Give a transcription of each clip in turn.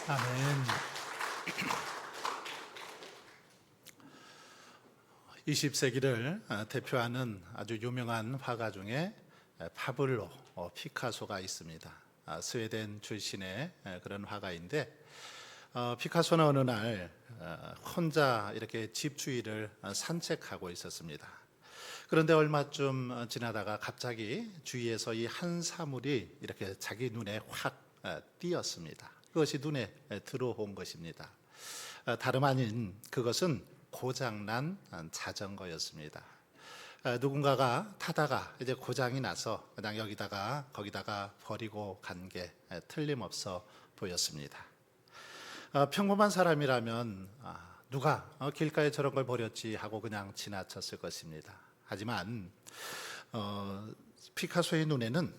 아멘. 20세기를 대표하는 아주 유명한 화가 중에 파블로 피카소가 있습니다. 스웨덴 출신의 그런 화가인데, 피카소는 어느 날 혼자 이렇게 집 주위를 산책하고 있었습니다. 그런데 얼마쯤 지나다가 갑자기 주위에서 이 한 사물이 이렇게 자기 눈에 확 띄었습니다. 그것이 눈에 들어온 것입니다. 다름 아닌 그것은 고장난 자전거였습니다. 누군가가 타다가 이제 고장이 나서 그냥 여기다가 거기다가 버리고 간 게 틀림없어 보였습니다. 평범한 사람이라면 누가 길가에 저런 걸 버렸지 하고 그냥 지나쳤을 것입니다. 하지만 피카소의 눈에는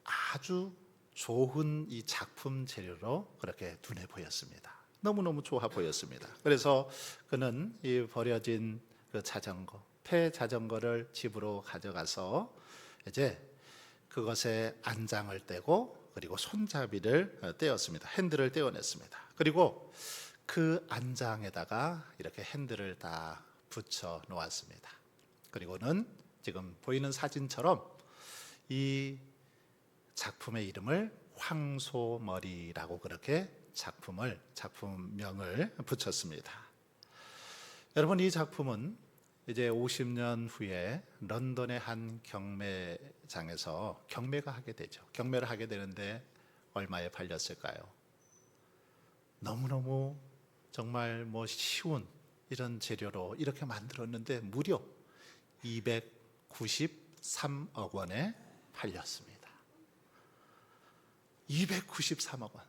아주 좋은 이 작품 재료로 그렇게 눈에 보였습니다. 너무너무 좋아 보였습니다. 그래서 그는 이 버려진 그 자전거, 폐 자전거를 집으로 가져가서 이제 그것에 안장을 떼고 그리고 손잡이를 떼었습니다. 핸들을 떼어냈습니다. 그리고 그 안장에다가 이렇게 핸들을 다 붙여 놓았습니다. 그리고는 지금 보이는 사진처럼 이 작품의 이름을 황소머리라고 그렇게 작품명을 붙였습니다. 여러분, 이 작품은 이제 50년 후에 런던의 한 경매장에서 경매가 하게 되죠. 경매를 하게 되는데 얼마에 팔렸을까요? 너무너무 정말 쉬운 이런 재료로 이렇게 만들었는데 무려 293억 원에 팔렸습니다. 293억 원.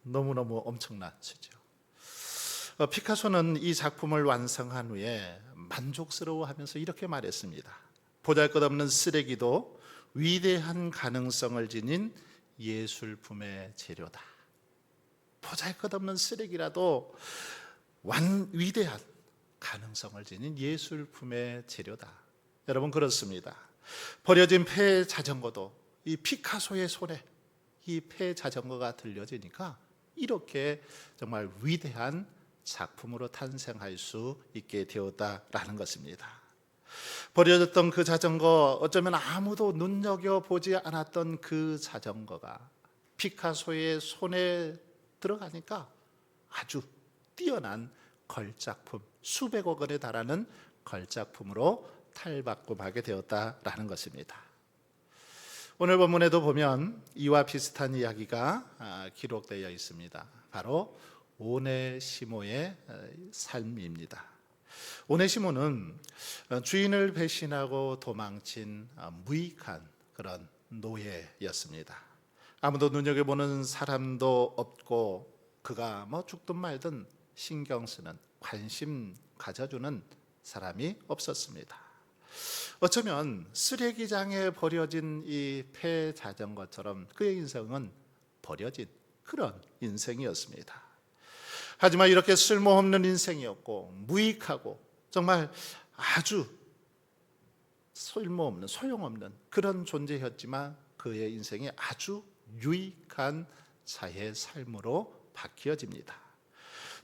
너무너무 엄청난 수죠. 피카소는 이 작품을 완성한 후에 만족스러워하면서 이렇게 말했습니다. 보잘것없는 쓰레기도 위대한 가능성을 지닌 예술품의 재료다. 보잘것없는 쓰레기라도 위대한 가능성을 지닌 예술품의 재료다. 여러분, 그렇습니다. 버려진 폐 자전거도 이 피카소의 손에 이 폐 자전거가 들려지니까 이렇게 정말 위대한 작품으로 탄생할 수 있게 되었다라는 것입니다. 버려졌던 그 자전거, 어쩌면 아무도 눈여겨보지 않았던 그 자전거가 피카소의 손에 들어가니까 아주 뛰어난 걸작품, 수백억 원에 달하는 걸작품으로 탈바꿈하게 되었다라는 것입니다. 오늘 본문에도 보면 이와 비슷한 이야기가 기록되어 있습니다. 바로 오네시모의 삶입니다. 오네시모는 주인을 배신하고 도망친 무익한 그런 노예였습니다. 아무도 눈여겨보는 사람도 없고 그가 죽든 말든 신경 쓰는, 관심 가져주는 사람이 없었습니다. 어쩌면 쓰레기장에 버려진 이 폐 자전거처럼 그의 인생은 버려진 그런 인생이었습니다. 하지만 이렇게 쓸모없는 인생이었고 무익하고 정말 아주 쓸모없는, 소용없는 그런 존재였지만 그의 인생이 아주 유익한 자의 삶으로 바뀌어집니다.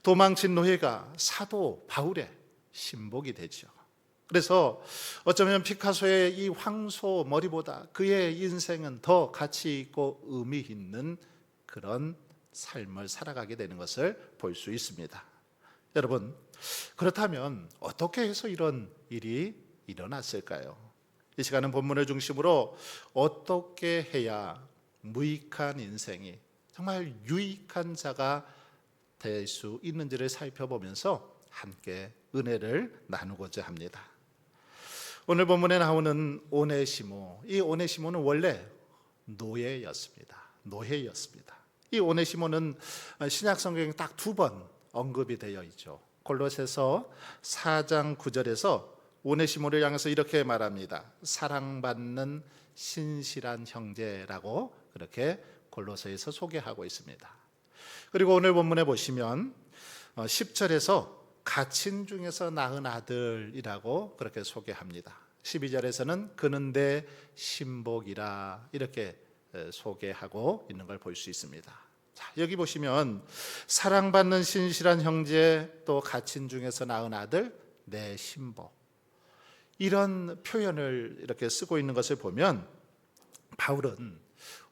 도망친 노예가 사도 바울의 신복이 되죠. 그래서 어쩌면 피카소의 이 황소 머리보다 그의 인생은 더 가치 있고 의미 있는 그런 삶을 살아가게 되는 것을 볼 수 있습니다. 여러분, 그렇다면 어떻게 해서 이런 일이 일어났을까요? 이 시간은 본문을 중심으로 어떻게 해야 무익한 인생이 정말 유익한 자가 될 수 있는지를 살펴보면서 함께 은혜를 나누고자 합니다. 오늘 본문에 나오는 오네시모, 이 오네시모는 원래 노예였습니다. 이 오네시모는 신약 성경에 딱 2번 언급이 되어 있죠. 골로새서 4장 9절에서 오네시모를 향해서 이렇게 말합니다. 사랑받는 신실한 형제라고 그렇게 골로새에서 소개하고 있습니다. 그리고 오늘 본문에 보시면 10절에서 갇힌 중에서 낳은 아들이라고 그렇게 소개합니다. 12절에서는 그는 내 신복이라 이렇게 소개하고 있는 걸 볼 수 있습니다. 자, 여기 보시면 사랑받는 신실한 형제 또 갇힌 중에서 낳은 아들 내 신보, 이런 표현을 이렇게 쓰고 있는 것을 보면 바울은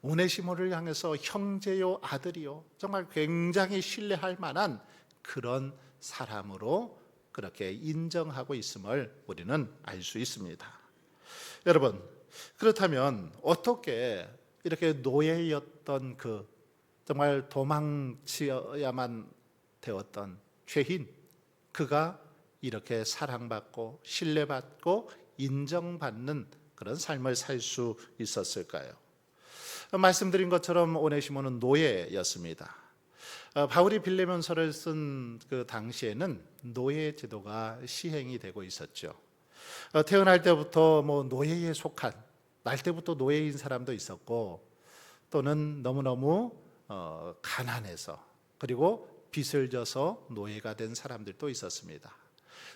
오네시모를 향해서 형제요 아들이요 정말 굉장히 신뢰할 만한 그런 사람으로 그렇게 인정하고 있음을 우리는 알 수 있습니다. 여러분, 그렇다면 어떻게 이렇게 노예였던 그 정말 도망치어야만 되었던 죄인, 그가 이렇게 사랑받고 신뢰받고 인정받는 그런 삶을 살 수 있었을까요? 말씀드린 것처럼 오네시모는 노예였습니다. 바울이 빌레몬서를 쓴 그 당시에는 노예 제도가 시행이 되고 있었죠. 태어날 때부터 뭐 노예에 속한, 날 때부터 노예인 사람도 있었고, 또는 너무너무 가난해서 그리고 빚을 져서 노예가 된 사람들도 있었습니다.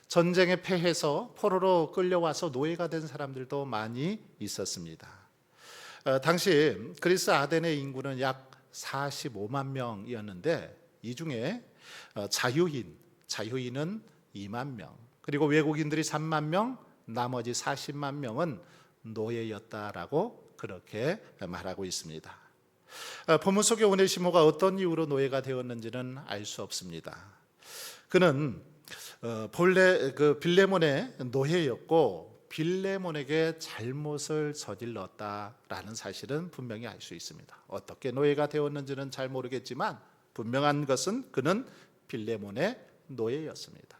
전쟁에 패해서 포로로 끌려와서 노예가 된 사람들도 많이 있었습니다. 당시 그리스 아덴의 인구는 약 45만 명이었는데 이 중에 자유인은 2만 명, 그리고 외국인들이 3만 명, 나머지 40만 명은 노예였다라고 그렇게 말하고 있습니다. 본문 속의 오네시모가 어떤 이유로 노예가 되었는지는 알 수 없습니다. 그는 본래 그 빌레몬의 노예였고 빌레몬에게 잘못을 저질렀다라는 사실은 분명히 알 수 있습니다. 어떻게 노예가 되었는지는 잘 모르겠지만 분명한 것은 그는 빌레몬의 노예였습니다.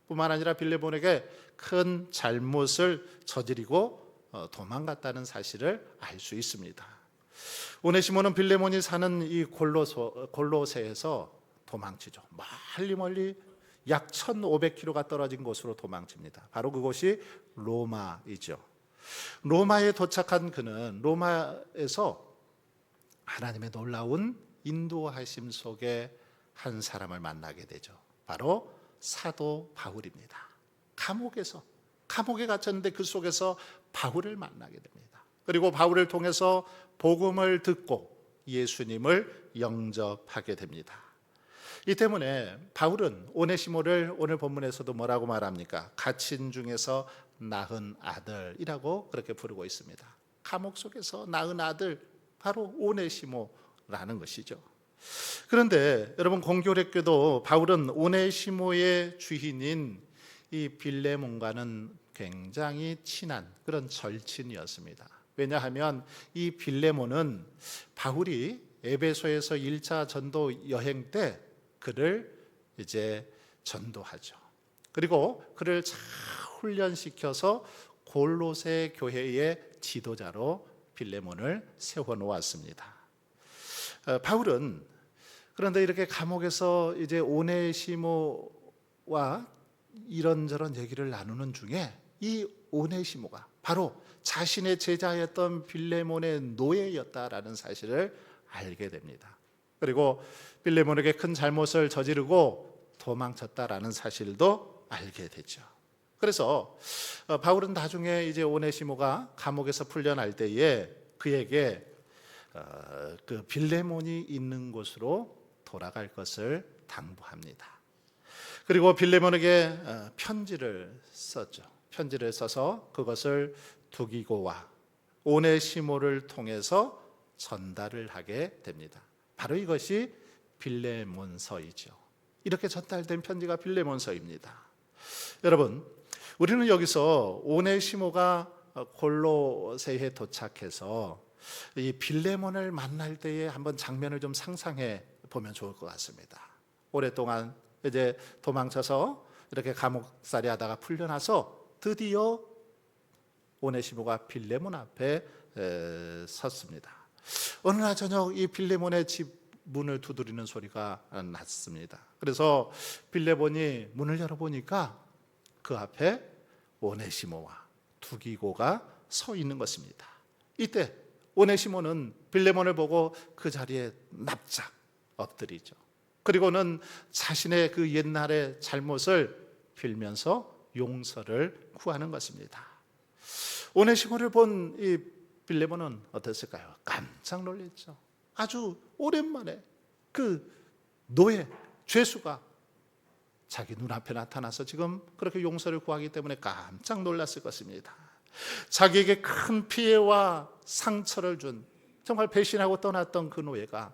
뿐만 아니라 빌레몬에게 큰 잘못을 저지르고 도망갔다는 사실을 알 수 있습니다. 오네시모는 빌레몬이 사는 이 골로새에서 도망치죠. 멀리 약 1500km가 떨어진 곳으로 도망칩니다. 바로 그곳이 로마이죠. 로마에 도착한 그는 로마에서 하나님의 놀라운 인도하심 속에 한 사람을 만나게 되죠. 바로 사도 바울입니다. 감옥에 갇혔는데 그 속에서 바울을 만나게 됩니다. 그리고 바울을 통해서 복음을 듣고 예수님을 영접하게 됩니다. 이 때문에 바울은 오네시모를 오늘 본문에서도 뭐라고 말합니까? 갇힌 중에서 낳은 아들이라고 그렇게 부르고 있습니다. 감옥 속에서 낳은 아들, 바로 오네시모라는 것이죠. 그런데 여러분, 공교롭게도 바울은 오네시모의 주인인 이 빌레몬과는 굉장히 친한 그런 절친이었습니다. 왜냐하면 이 빌레몬은 바울이 에베소에서 1차 전도 여행 때 그를 이제 전도하죠. 그리고 그를 잘 훈련시켜서 골로새 교회의 지도자로 빌레몬을 세워 놓았습니다. 바울은 그런데 이렇게 감옥에서 이제 오네시모와 이런저런 얘기를 나누는 중에 이 오네시모가 바로 자신의 제자였던 빌레몬의 노예였다라는 사실을 알게 됩니다. 그리고 빌레몬에게 큰 잘못을 저지르고 도망쳤다라는 사실도 알게 되죠. 그래서 바울은 나중에 이제 오네시모가 감옥에서 풀려날 때에 그에게 그 빌레몬이 있는 곳으로 돌아갈 것을 당부합니다. 그리고 빌레몬에게 편지를 썼죠. 편지를 써서 그것을 두기고와 오네시모를 통해서 전달을 하게 됩니다. 바로 이것이 빌레몬서이죠. 이렇게 전달된 편지가 빌레몬서입니다. 여러분, 우리는 여기서 오네시모가 골로새에 도착해서 이 빌레몬을 만날 때의 한번 장면을 좀 상상해 보면 좋을 것 같습니다. 오랫동안 이제 도망쳐서 이렇게 감옥살이 하다가 풀려나서 드디어 오네시모가 빌레몬 앞에 섰습니다. 어느 날 저녁 이 빌레몬의 집 문을 두드리는 소리가 났습니다. 그래서 빌레몬이 문을 열어보니까 그 앞에 오네시모와 두기고가 서 있는 것입니다. 이때 오네시모는 빌레몬을 보고 그 자리에 납작 엎드리죠. 그리고는 자신의 그 옛날의 잘못을 빌면서 용서를 구하는 것입니다. 오네시모를 본 이 빌레몬은 어땠을까요? 깜짝 놀랐죠. 아주 오랜만에 그 노예, 죄수가 자기 눈앞에 나타나서 지금 그렇게 용서를 구하기 때문에 깜짝 놀랐을 것입니다. 자기에게 큰 피해와 상처를 준, 정말 배신하고 떠났던 그 노예가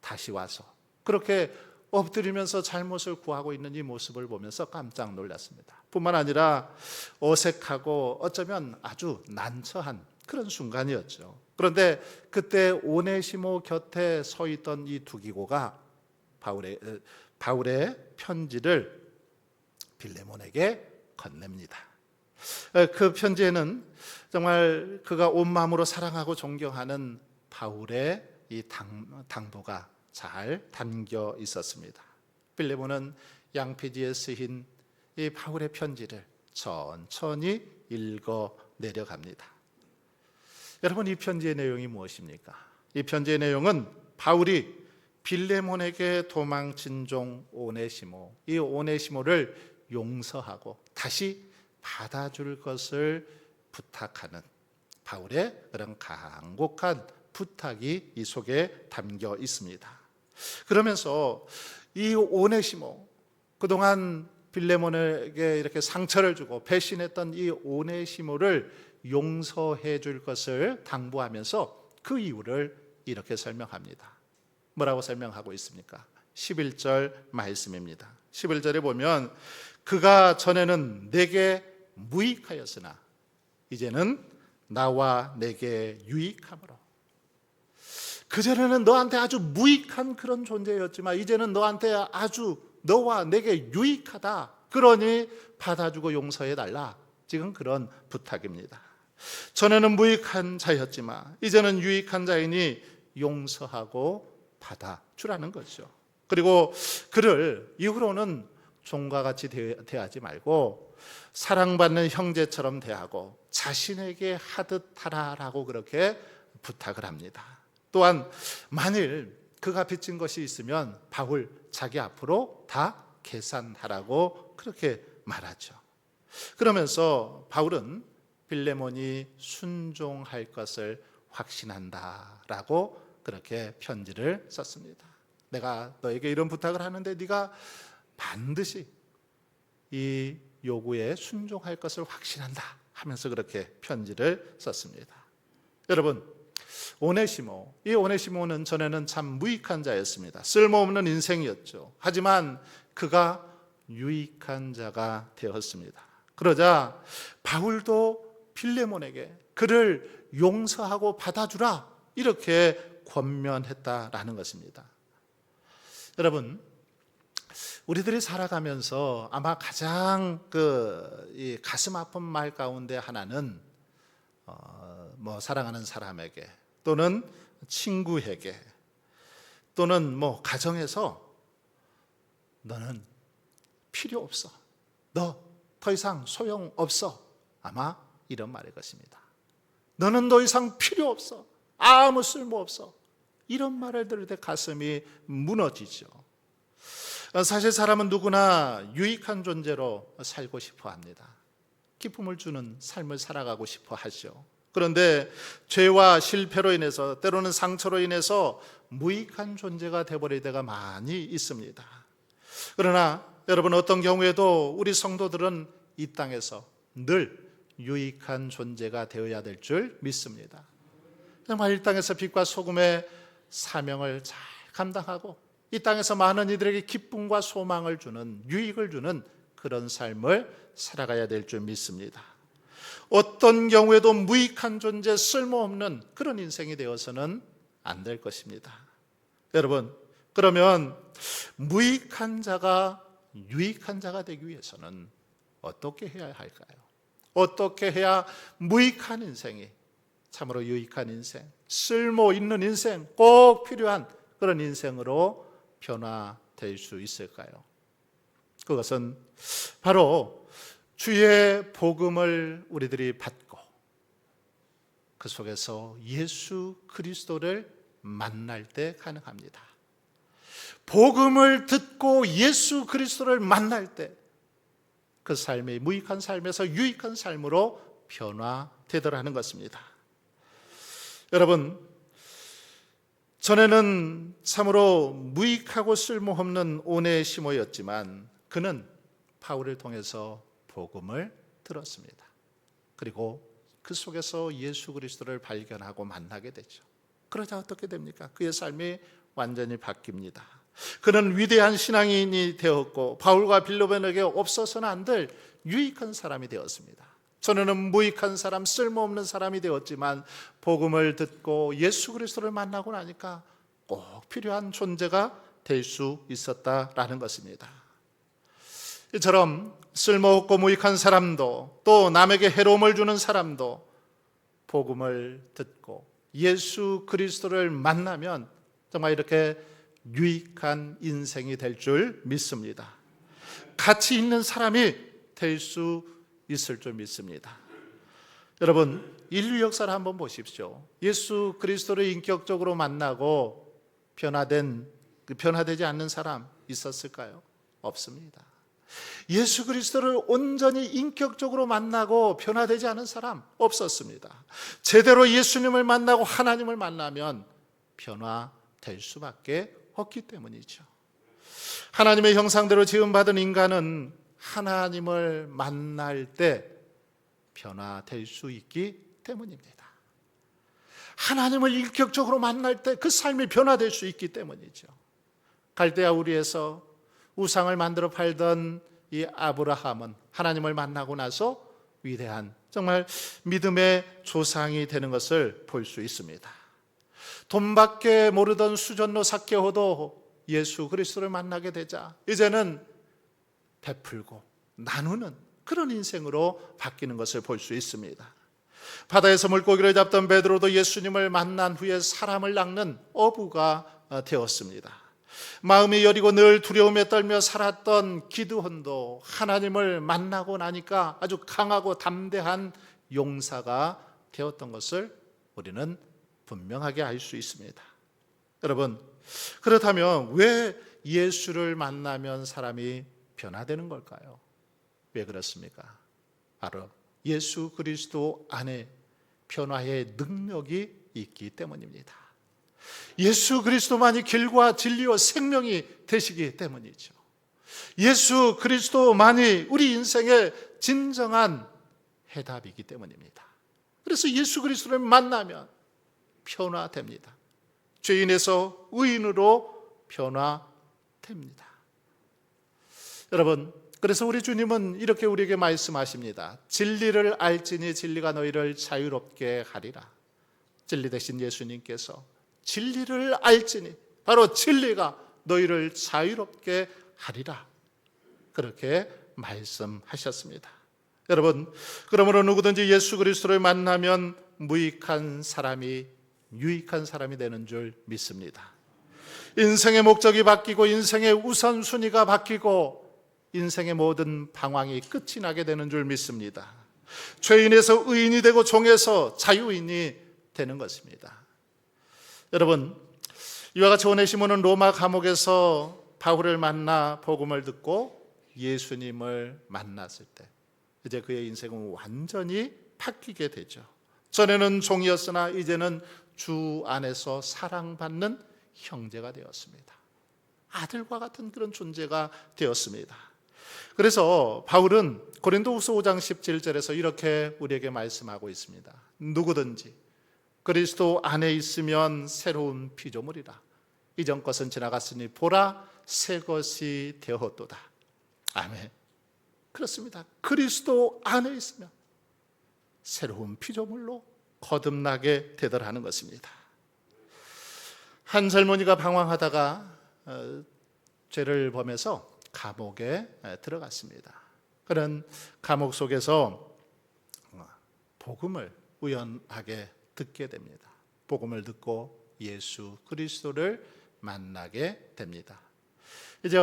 다시 와서 그렇게 엎드리면서 잘못을 구하고 있는 이 모습을 보면서 깜짝 놀랐습니다. 뿐만 아니라 어색하고 어쩌면 아주 난처한 그런 순간이었죠. 그런데 그때 오네시모 곁에 서 있던 이 두기고가 바울의 편지를 빌레몬에게 건넵니다. 그 편지에는 정말 그가 온 마음으로 사랑하고 존경하는 바울의 이 당부가 잘 담겨 있었습니다. 빌레몬은 양피지에 쓰인 이 바울의 편지를 천천히 읽어 내려갑니다. 여러분, 이 편지의 내용이 무엇입니까? 이 편지의 내용은 바울이 빌레몬에게 도망친 종 오네시모, 이 오네시모를 용서하고 다시 받아줄 것을 부탁하는 바울의 그런 간곡한 부탁이 이 속에 담겨 있습니다. 그러면서 이 오네시모, 그동안 빌레몬에게 이렇게 상처를 주고 배신했던 이 오네시모를 용서해 줄 것을 당부하면서 그 이유를 이렇게 설명합니다. 뭐라고 설명하고 있습니까? 11절 말씀입니다. 11절에 보면 그가 전에는 내게 무익하였으나 이제는 나와 내게 유익함으로, 그전에는 너한테 아주 무익한 그런 존재였지만 이제는 너와 내게 유익하다. 그러니 받아주고 용서해달라. 지금 그런 부탁입니다. 전에는 무익한 자였지만 이제는 유익한 자이니 용서하고 받아주라는 거죠. 그리고 그를 이후로는 종과 같이 대하지 말고 사랑받는 형제처럼 대하고 자신에게 하듯 하라라고 그렇게 부탁을 합니다. 또한 만일 그가 빚진 것이 있으면 바울 자기 앞으로 다 계산하라고 그렇게 말하죠. 그러면서 바울은 빌레몬이 순종할 것을 확신한다라고 그렇게 편지를 썼습니다. 내가 너에게 이런 부탁을 하는데 네가 반드시 이 요구에 순종할 것을 확신한다 하면서 그렇게 편지를 썼습니다. 여러분, 이 오네시모는 전에는 참 무익한 자였습니다. 쓸모없는 인생이었죠. 하지만 그가 유익한 자가 되었습니다. 그러자 바울도 빌레몬에게 그를 용서하고 받아주라 이렇게 권면했다라는 것입니다. 여러분, 우리들이 살아가면서 아마 가장 이 가슴 아픈 말 가운데 하나는 사랑하는 사람에게 또는 친구에게 또는 가정에서 너는 필요 없어, 너 더 이상 소용 없어, 아마 이런 말일 것입니다. 너는 더 이상 필요 없어, 아무 쓸모 없어, 이런 말을 들을 때 가슴이 무너지죠. 사실 사람은 누구나 유익한 존재로 살고 싶어 합니다. 기쁨을 주는 삶을 살아가고 싶어 하죠. 그런데 죄와 실패로 인해서 때로는 상처로 인해서 무익한 존재가 되어버릴 때가 많이 있습니다. 그러나 여러분, 어떤 경우에도 우리 성도들은 이 땅에서 늘 유익한 존재가 되어야 될 줄 믿습니다. 정말 이 땅에서 빛과 소금의 사명을 잘 감당하고 이 땅에서 많은 이들에게 기쁨과 소망을 주는, 유익을 주는 그런 삶을 살아가야 될 줄 믿습니다. 어떤 경우에도 무익한 존재, 쓸모없는 그런 인생이 되어서는 안 될 것입니다. 여러분, 그러면 무익한 자가 유익한 자가 되기 위해서는 어떻게 해야 할까요? 어떻게 해야 무익한 인생이 참으로 유익한 인생, 쓸모 있는 인생, 꼭 필요한 그런 인생으로 변화될 수 있을까요? 그것은 바로 주의 복음을 우리들이 받고 그 속에서 예수 그리스도를 만날 때 가능합니다. 복음을 듣고 예수 그리스도를 만날 때 그 삶이 무익한 삶에서 유익한 삶으로 변화되더라는 것입니다. 여러분, 전에는 참으로 무익하고 쓸모없는 오네시모였지만 그는 바울을 통해서 복음을 들었습니다. 그리고 그 속에서 예수 그리스도를 발견하고 만나게 되죠. 그러자 어떻게 됩니까? 그의 삶이 완전히 바뀝니다. 그는 위대한 신앙인이 되었고 바울과 빌로벤에게 없어서는 안 될 유익한 사람이 되었습니다. 전에는 무익한 사람, 쓸모없는 사람이 되었지만 복음을 듣고 예수 그리스도를 만나고 나니까 꼭 필요한 존재가 될 수 있었다라는 것입니다. 이처럼 쓸모없고 무익한 사람도 또 남에게 해로움을 주는 사람도 복음을 듣고 예수 그리스도를 만나면 정말 이렇게 유익한 인생이 될 줄 믿습니다. 가치 있는 사람이 될 수 있을 줄 믿습니다. 여러분, 인류 역사를 한번 보십시오. 예수 그리스도를 인격적으로 만나고 변화되지 않는 사람 있었을까요? 없습니다. 예수 그리스도를 온전히 인격적으로 만나고 변화되지 않은 사람 없었습니다. 제대로 예수님을 만나고 하나님을 만나면 변화될 수밖에 없기 때문이죠. 하나님의 형상대로 지음받은 인간은 하나님을 만날 때 변화될 수 있기 때문입니다. 하나님을 인격적으로 만날 때 그 삶이 변화될 수 있기 때문이죠. 갈대아 우리에서 우상을 만들어 팔던 이 아브라함은 하나님을 만나고 나서 위대한 정말 믿음의 조상이 되는 것을 볼 수 있습니다. 돈밖에 모르던 수전노 삭개오도 예수 그리스도를 만나게 되자 이제는 베풀고 나누는 그런 인생으로 바뀌는 것을 볼 수 있습니다. 바다에서 물고기를 잡던 베드로도 예수님을 만난 후에 사람을 낚는 어부가 되었습니다. 마음이 여리고 늘 두려움에 떨며 살았던 기드온도 하나님을 만나고 나니까 아주 강하고 담대한 용사가 되었던 것을 우리는 분명하게 알 수 있습니다. 여러분, 그렇다면 왜 예수를 만나면 사람이 변화되는 걸까요? 왜 그렇습니까? 바로 예수 그리스도 안에 변화의 능력이 있기 때문입니다. 예수 그리스도만이 길과 진리와 생명이 되시기 때문이죠. 예수 그리스도만이 우리 인생의 진정한 해답이기 때문입니다. 그래서 예수 그리스도를 만나면 변화됩니다. 죄인에서 의인으로 변화됩니다. 여러분, 그래서 우리 주님은 이렇게 우리에게 말씀하십니다. 진리를 알지니 진리가 너희를 자유롭게 하리라. 진리 대신 예수님께서 진리를 알지니 바로 진리가 너희를 자유롭게 하리라. 그렇게 말씀하셨습니다. 여러분, 그러므로 누구든지 예수 그리스도를 만나면 무익한 사람이 유익한 사람이 되는 줄 믿습니다. 인생의 목적이 바뀌고 인생의 우선순위가 바뀌고 인생의 모든 방황이 끝이 나게 되는 줄 믿습니다. 죄인에서 의인이 되고 종에서 자유인이 되는 것입니다. 여러분, 이와 같이 오네시모는 로마 감옥에서 바울을 만나 복음을 듣고 예수님을 만났을 때 이제 그의 인생은 완전히 바뀌게 되죠. 전에는 종이었으나 이제는 주 안에서 사랑받는 형제가 되었습니다. 아들과 같은 그런 존재가 되었습니다. 그래서 바울은 고린도후서 5장 17절에서 이렇게 우리에게 말씀하고 있습니다. 누구든지 그리스도 안에 있으면 새로운 피조물이라. 이전 것은 지나갔으니 보라 새 것이 되었도다. 아멘. 그렇습니다. 그리스도 안에 있으면 새로운 피조물로 거듭나게 되더라는 것입니다. 한 젊은이가 방황하다가 죄를 범해서 감옥에 들어갔습니다. 그런 감옥 속에서 복음을 우연하게 듣게 됩니다. 복음을 듣고 예수 그리스도를 만나게 됩니다. 이제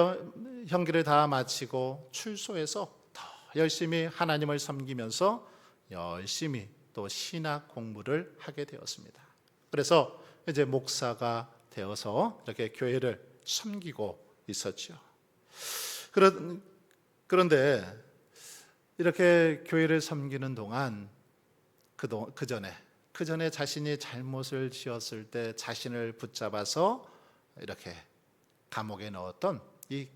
형기를 다 마치고 출소해서 더 열심히 하나님을 섬기면서 열심히 또 신학 공부를 하게 되었습니다. 그래서 이제 목사가 되어서 이렇게 교회를 섬기고 있었죠. 그런데 이렇게 교회를 섬기는 동안 그 전에 그 전에 자신이 잘못을 지었을 때 자신을 붙잡아서 이렇게 감옥에 넣었던 이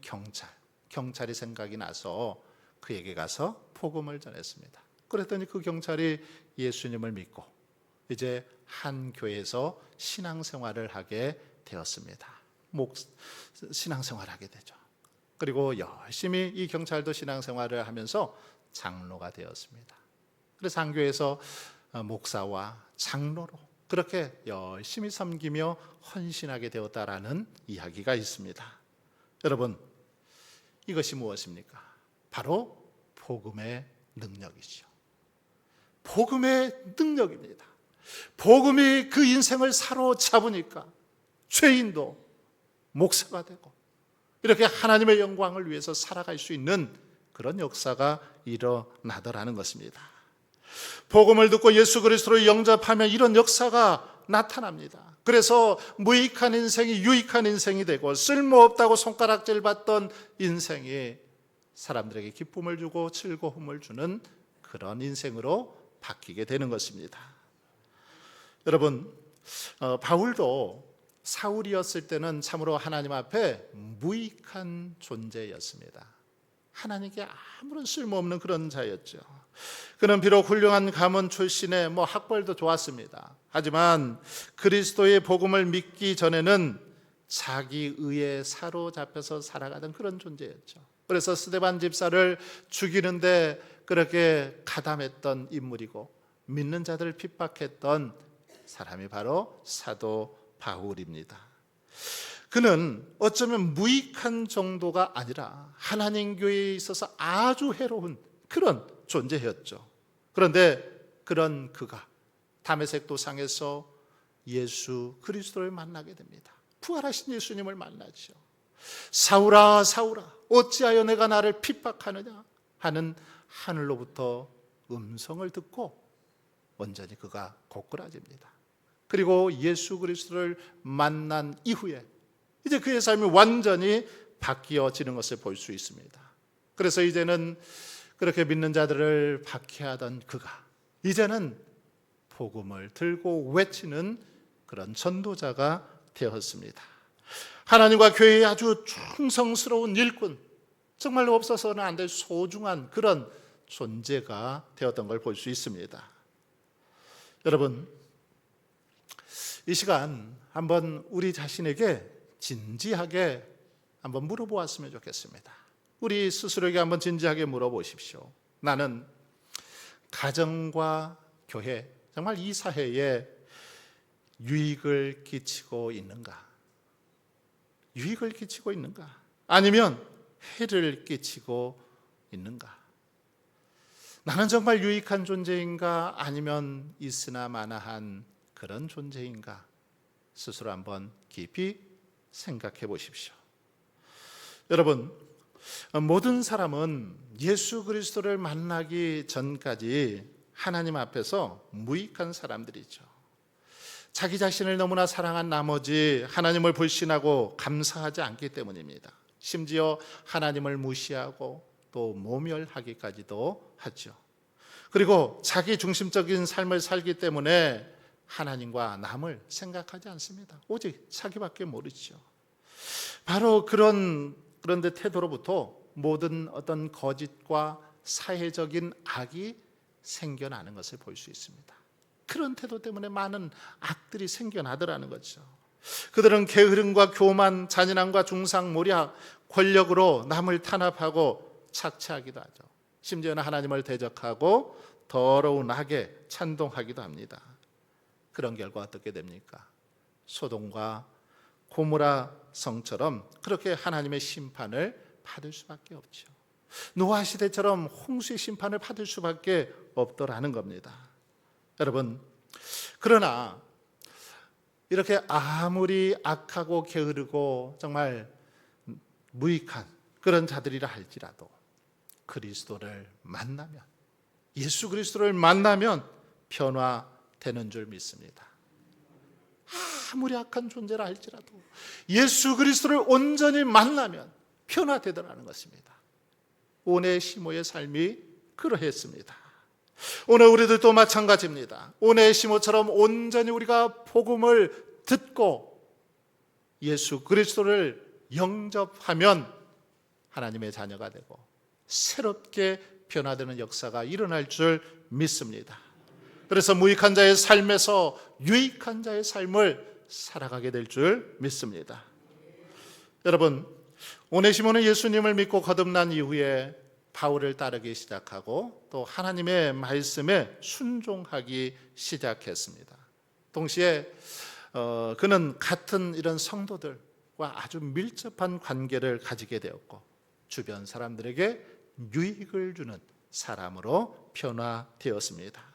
경찰이 생각이 나서 그에게 가서 복음을 전했습니다. 그랬더니 그 경찰이 예수님을 믿고 이제 한 교회에서 신앙생활을 하게 되었습니다. 신앙생활을 하게 되죠. 그리고 열심히 이 경찰도 신앙생활을 하면서 장로가 되었습니다. 그래서 한 교회에서 목사와 장로로 그렇게 열심히 섬기며 헌신하게 되었다라는 이야기가 있습니다. 여러분, 이것이 무엇입니까? 바로 복음의 능력이죠. 복음의 능력입니다. 복음이 그 인생을 사로잡으니까 죄인도 목사가 되고 이렇게 하나님의 영광을 위해서 살아갈 수 있는 그런 역사가 일어나더라는 것입니다. 복음을 듣고 예수 그리스도를 영접하면 이런 역사가 나타납니다. 그래서 무익한 인생이 유익한 인생이 되고 쓸모없다고 손가락질 받던 인생이 사람들에게 기쁨을 주고 즐거움을 주는 그런 인생으로 바뀌게 되는 것입니다. 여러분, 바울도 사울이었을 때는 참으로 하나님 앞에 무익한 존재였습니다. 하나님께 아무런 쓸모없는 그런 자였죠. 그는 비록 훌륭한 가문 출신의 학벌도 좋았습니다. 하지만 그리스도의 복음을 믿기 전에는 자기 의에 사로잡혀서 살아가던 그런 존재였죠. 그래서 스데반 집사를 죽이는데 그렇게 가담했던 인물이고 믿는 자들을 핍박했던 사람이 바로 사도 바울입니다. 그는 어쩌면 무익한 정도가 아니라 하나님 교회에 있어서 아주 해로운 그런 존재였죠. 그런데 그런 그가 다메섹 도상에서 예수 그리스도를 만나게 됩니다. 부활하신 예수님을 만나죠. 사울아 사울아 어찌하여 내가 나를 핍박하느냐 하는 하늘로부터 음성을 듣고 온전히 그가 고꾸라집니다. 그리고 예수 그리스도를 만난 이후에 이제 그의 삶이 완전히 바뀌어지는 것을 볼 수 있습니다. 그래서 이제는 그렇게 믿는 자들을 박해하던 그가 이제는 복음을 들고 외치는 그런 전도자가 되었습니다. 하나님과 교회에 아주 충성스러운 일꾼, 정말로 없어서는 안 될 소중한 그런 존재가 되었던 걸 볼 수 있습니다. 여러분, 이 시간 한번 우리 자신에게 진지하게 한번 물어보았으면 좋겠습니다. 우리 스스로에게 한번 진지하게 물어보십시오. 나는 가정과 교회, 정말 이 사회에 유익을 끼치고 있는가? 유익을 끼치고 있는가? 아니면 해를 끼치고 있는가? 나는 정말 유익한 존재인가? 아니면 있으나 마나한 그런 존재인가? 스스로 한번 깊이 생각해 보십시오. 여러분, 모든 사람은 예수 그리스도를 만나기 전까지 하나님 앞에서 무익한 사람들이죠. 자기 자신을 너무나 사랑한 나머지 하나님을 불신하고 감사하지 않기 때문입니다. 심지어 하나님을 무시하고 또 모멸하기까지도 하죠. 그리고 자기 중심적인 삶을 살기 때문에 하나님과 남을 생각하지 않습니다. 오직 자기밖에 모르죠. 바로 그런데 태도로부터 모든 어떤 거짓과 사회적인 악이 생겨나는 것을 볼 수 있습니다. 그런 태도 때문에 많은 악들이 생겨나더라는 거죠. 그들은 게으름과 교만, 잔인함과 중상모략, 권력으로 남을 탄압하고 착취하기도 하죠. 심지어는 하나님을 대적하고 더러운 악에 찬동하기도 합니다. 그런 결과 어떻게 됩니까? 소돔과 고모라 성처럼 그렇게 하나님의 심판을 받을 수밖에 없죠. 노아 시대처럼 홍수의 심판을 받을 수밖에 없더라는 겁니다. 여러분, 그러나 이렇게 아무리 악하고 게으르고 정말 무익한 그런 자들이라 할지라도 그리스도를 만나면, 예수 그리스도를 만나면 변화되는 줄 믿습니다. 아무리 악한 존재라 할지라도 예수 그리스도를 온전히 만나면 변화되더라는 것입니다. 오네시모의 삶이 그러했습니다. 오늘 우리들도 마찬가지입니다. 오네시모처럼 온전히 우리가 복음을 듣고 예수 그리스도를 영접하면 하나님의 자녀가 되고 새롭게 변화되는 역사가 일어날 줄 믿습니다. 그래서 무익한 자의 삶에서 유익한 자의 삶을 살아가게 될 줄 믿습니다. 여러분, 오네시모는 예수님을 믿고 거듭난 이후에 바울을 따르기 시작하고 또 하나님의 말씀에 순종하기 시작했습니다. 동시에 그는 같은 이런 성도들과 아주 밀접한 관계를 가지게 되었고 주변 사람들에게 유익을 주는 사람으로 변화되었습니다.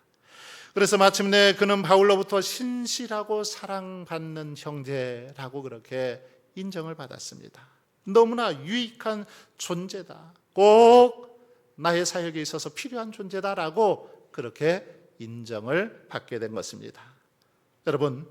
그래서 마침내 그는 바울로부터 신실하고 사랑받는 형제라고 그렇게 인정을 받았습니다. 너무나 유익한 존재다. 꼭 나의 사역에 있어서 필요한 존재다라고 그렇게 인정을 받게 된 것입니다. 여러분,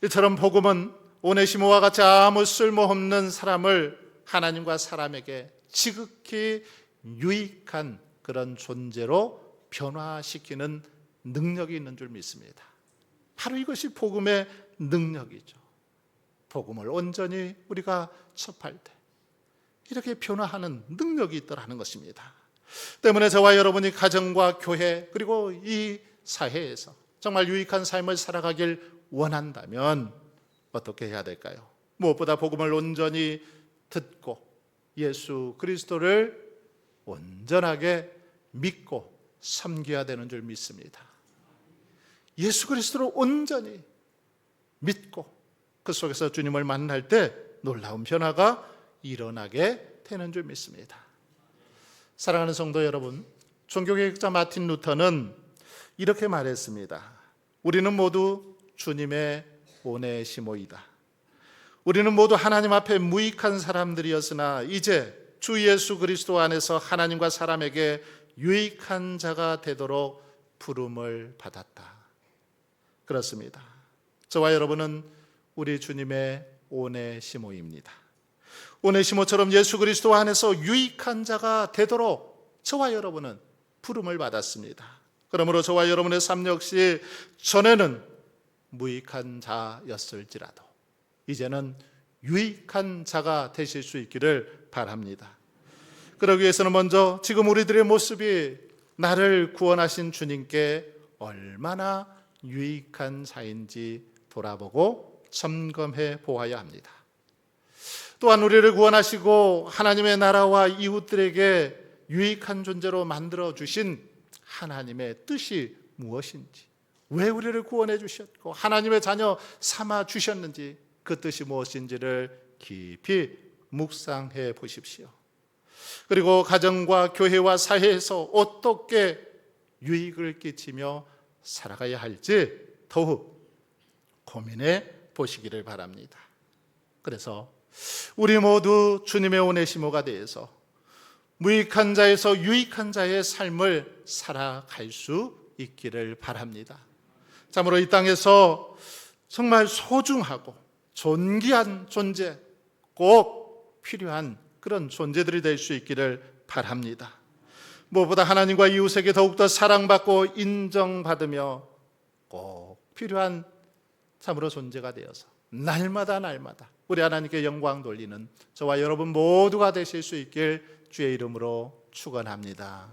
이처럼 복음은 오네시모와 같이 아무 쓸모없는 사람을 하나님과 사람에게 지극히 유익한 그런 존재로 변화시키는 능력이 있는 줄 믿습니다. 바로 이것이 복음의 능력이죠. 복음을 온전히 우리가 접할 때 이렇게 변화하는 능력이 있더라는 것입니다. 때문에 저와 여러분이 가정과 교회 그리고 이 사회에서 정말 유익한 삶을 살아가길 원한다면 어떻게 해야 될까요? 무엇보다 복음을 온전히 듣고 예수 그리스도를 온전하게 믿고 섬겨야 되는 줄 믿습니다. 예수 그리스도를 온전히 믿고 그 속에서 주님을 만날 때 놀라운 변화가 일어나게 되는 줄 믿습니다. 사랑하는 성도 여러분, 종교개혁자 마틴 루터는 이렇게 말했습니다. 우리는 모두 주님의 오네시모이다. 우리는 모두 하나님 앞에 무익한 사람들이었으나 이제 주 예수 그리스도 안에서 하나님과 사람에게 유익한 자가 되도록 부름을 받았다. 그렇습니다. 저와 여러분은 우리 주님의 오네시모입니다. 오네시모처럼 예수 그리스도 안에서 유익한 자가 되도록 저와 여러분은 부름을 받았습니다. 그러므로 저와 여러분의 삶 역시 전에는 무익한 자였을지라도 이제는 유익한 자가 되실 수 있기를 바랍니다. 그러기 위해서는 먼저 지금 우리들의 모습이 나를 구원하신 주님께 얼마나 유익한 자인지 돌아보고 점검해 보아야 합니다. 또한 우리를 구원하시고 하나님의 나라와 이웃들에게 유익한 존재로 만들어 주신 하나님의 뜻이 무엇인지, 왜 우리를 구원해 주셨고 하나님의 자녀 삼아 주셨는지 그 뜻이 무엇인지를 깊이 묵상해 보십시오. 그리고 가정과 교회와 사회에서 어떻게 유익을 끼치며 살아가야 할지 더욱 고민해 보시기를 바랍니다. 그래서 우리 모두 주님의 오네시모가 되어서 무익한 자에서 유익한 자의 삶을 살아갈 수 있기를 바랍니다. 참으로 이 땅에서 정말 소중하고 존귀한 존재, 꼭 필요한 그런 존재들이 될 수 있기를 바랍니다. 무엇보다 하나님과 이웃에게 더욱더 사랑받고 인정받으며 꼭 필요한 참으로 존재가 되어서 날마다 우리 하나님께 영광 돌리는 저와 여러분 모두가 되실 수 있길 주의 이름으로 축원합니다.